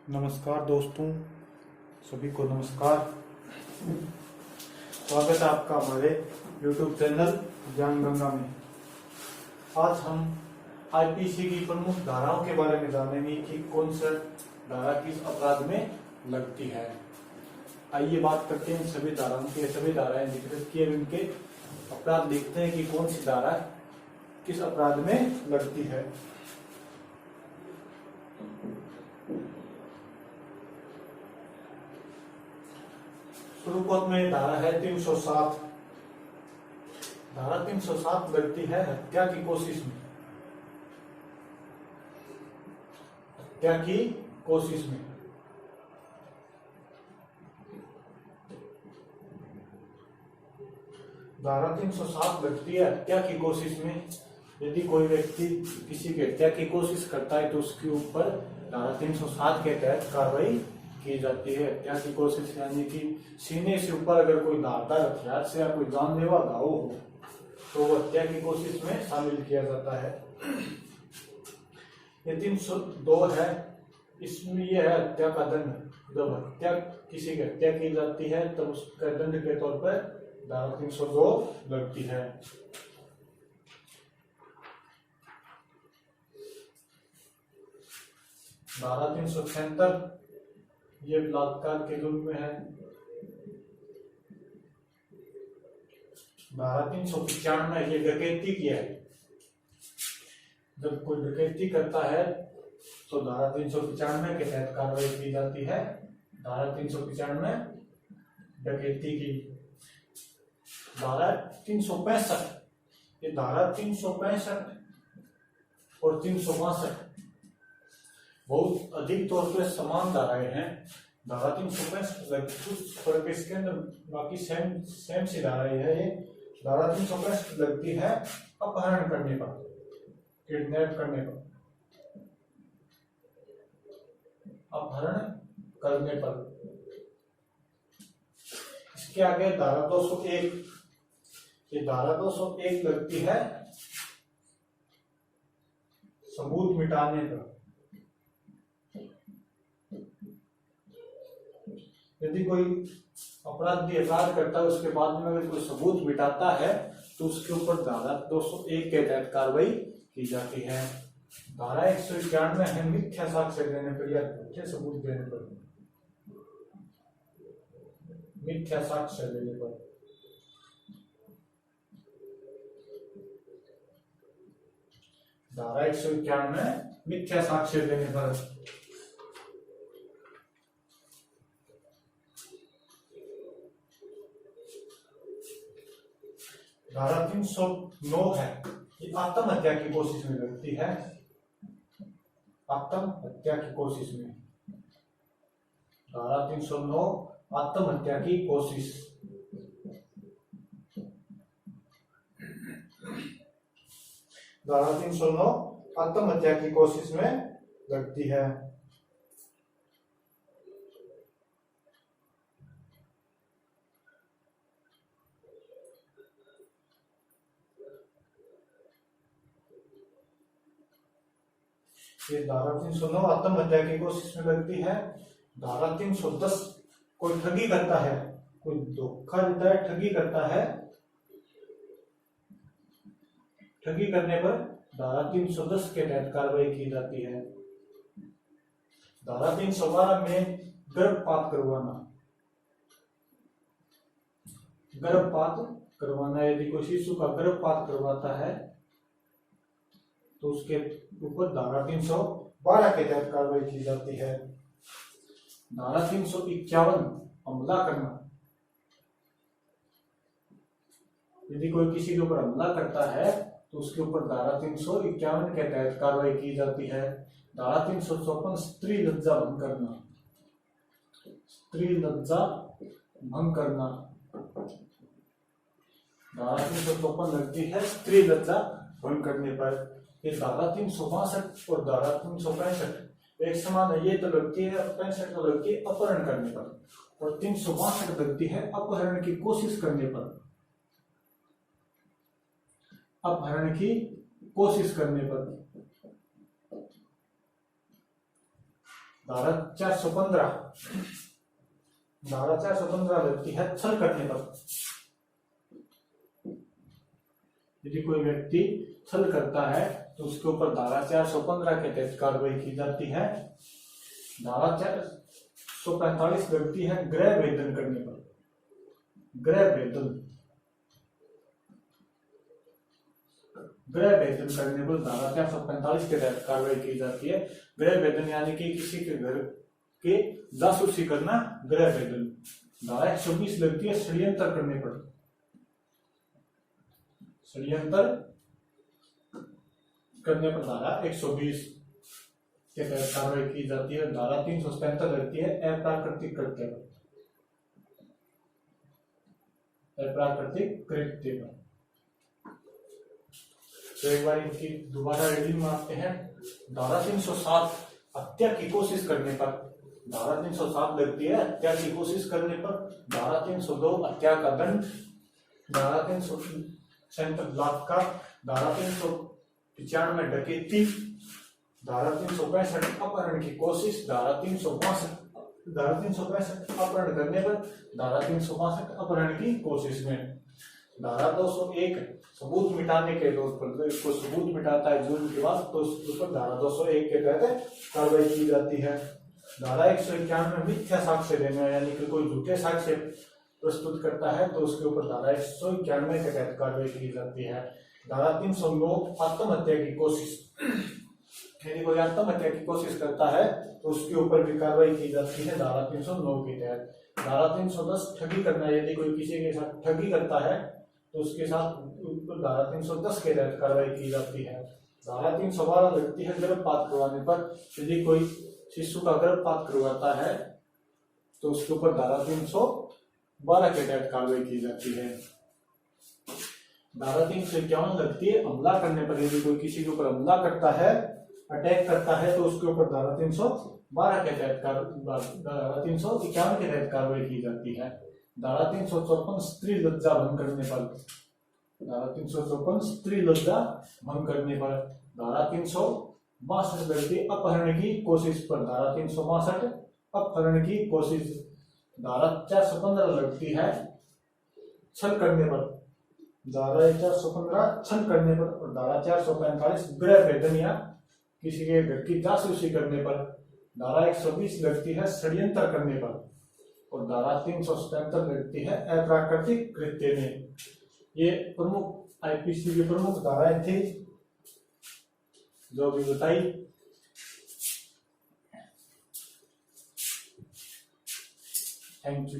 नमस्कार दोस्तों, सभी को नमस्कार। स्वागत है आपका हमारे YouTube चैनल ज्ञान गंगा में। आज हम आईपीसी की प्रमुख धाराओं के बारे में जानेंगे कि कौन सा धारा किस अपराध में लगती है। आइए बात करते हैं सभी धाराओं की। सभी धाराएं जिक्र किए उनके अपराध देखते हैं कि कौन सी धारा किस अपराध में लगती है। शुरुआत में धारा है 307। धारा 307 लगती है हत्या की कोशिश में। हत्या की कोशिश में धारा 307 लगती है हत्या की कोशिश में। यदि कोई व्यक्ति किसी की हत्या की कोशिश करता है तो उसके ऊपर धारा 307 के तहत कार्रवाई की जाती है। हत्या की कोशिश यानी कि सीने से ऊपर अगर कोई धारदार हथियार से या कोई जानलेवा घाव हो तो वो हत्या की कोशिश में शामिल किया जाता है। ये 302 है, इसमें यह है हत्या का दंड। जब हत्या किसी की हत्या की जाती है तब उसका दंड के तौर पर धारा 302 लगती है। धारा 376 ये बलात्कार के जुर्म में है। धारा 395 ये डकैती की है। जब कोई डकैती करता है तो धारा 395 के तहत कार्रवाई की जाती है। धारा 395 डकैती की। धारा 365 ये धारा 365 और 362 बहुत अधिक तौर पर समान धाराएं हैं। धारा 365 फर्क इसके अंदर बाकी सेम सी धाराएं है। ये धारा 365 लगती है अपहरण करने पर, किडनैप करने पर, अपहरण करने पर। इसके आगे धारा 201 ये धारा 201 लगती है सबूत मिटाने पर। यदि कोई अपराध करता है उसके बाद में अगर कोई सबूत मिटाता है तो उसके ऊपर धारा 201 के तहत कार्रवाई की जाती है। धारा 191 है मिथ्या साक्ष्य देने पर या झूठे सबूत देने पर, मिथ्या साक्ष्य देने पर। धारा 191 मिथ्या साक्ष्य देने पर। धारा 309 है ये आत्महत्या की कोशिश में लगती है। आत्महत्या की कोशिश में धारा 309 आत्महत्या की कोशिश। धारा 309 आत्महत्या की कोशिश में लगती है। ये धारा 309 आत्महत्या की कोशिश में लगती है। धारा 310 कोई ठगी करता है, कोई धोखा देता है, ठगी करता है, ठगी करने पर धारा 310 के तहत कार्रवाई की जाती है। धारा 312 में गर्भपात करवाना। गर्भपात करवाना यदि कोई शिशु का गर्भपात करवाता है तो उसके ऊपर धारा 312 के तहत कार्रवाई की जाती है। धारा 351 हमला करना। यदि कोई किसी के ऊपर हमला करता है तो उसके ऊपर धारा 351 के तहत कार्रवाई की जाती है। धारा 354 स्त्री लज्जा भंग करना। स्त्री लज्जा भंग करना। धारा 354 लगती है स्त्री लज्जा भंग करने पर। ये धारा 362 और धारा 365 एक समान है। ये तो लगती है 65 तो लगती है अपहरण करने पर और 362 लगती है अपहरण की कोशिश करने पर। अपहरण की कोशिश करने पर। धारा 415 लगती है छल करने पर। यदि कोई व्यक्ति छल करता है तो उसके ऊपर धारा 415 के तहत कार्रवाई की जाती है। धारा 445 लगती है गृह भेदन करने पर। गृह भेदन करने पर धारा 445 के तहत कार्रवाई की जाती है। गृह भेदन यानी कि किसी के घर के जासूसी करना, गृह भेदन। धारा 120 लगती है षड्यंत्र करने पर। षड्यंत्र करने पर धारा 120 के तहत कार्रवाई की जाती है। धारा 377 लगती है अप्राकृतिक कृत्य पर। अप्राकृतिक कृत्य पर। तो एक बार इनकी दोबारा रीडिंग में आते हैं। धारा 307 हत्या की कोशिश करने पर। धारा 307 लगती है हत्या की कोशिश करने पर। धारा 302 हत्या का दंड। धारा 337 बलात्कार। धारा 395 डकैती। धारा 365 अपहरण की कोशिश। धारा 365 अपहरण करने पर। धारा 365 अपहरण की कोशिश में। धारा 201 सबूत मिटाने के दोष पर, इसको सबूत मिटाता है जुर्म के बाद तो उसके ऊपर धारा 201 के तहत कार्रवाई की जाती है। धारा 191 मिथ्या साक्ष्य देना यानी कि कोई झूठे साक्ष्य प्रस्तुत करता है तो उसके ऊपर धारा 191 के तहत कार्रवाई की जाती है। धारा 309 आत्महत्या की कोशिश। यदि कोई आत्महत्या की कोशिश करता है तो उसके ऊपर भी कार्रवाई की जाती है धारा 309 के तहत। धारा 310 ठगी करना। यदि कोई किसी के साथ ठगी करता है तो उसके साथ धारा 310 के तहत कार्रवाई की जाती है। धारा 312 लगती है गर्भपात करवाने पर। यदि कोई शिशु का गर्भपात करवाता है तो उसके ऊपर धारा 312 के तहत कार्रवाई की जाती है। धारा 351 लगती है हमला करने पर। यदि कोई किसी के ऊपर हमला करता है, अटैक करता है तो उसके ऊपर धारा 312 के तहत धारा 351 के तहत कार्रवाई की जाती है। धारा 354 स्त्री लज्जा भंग करने पर। धारा 354 स्त्री लज्जा भंग करने पर। धारा 362 लगती है अपहरण की कोशिश पर। धारा 362 अपहरण की कोशिश। धारा 415 लगती है छल करने पर। धारा 415 छल करने पर। और धारा 445 गृह भेदन या किसी के घर की जासूसी करने पर। धारा 120 लगती है षड्यंत्र करने पर। और धारा 377 लगती है अप्राकृतिक कृत्य में। ये प्रमुख आईपीसी की प्रमुख धाराएं थी जो भी बताई। Thank you.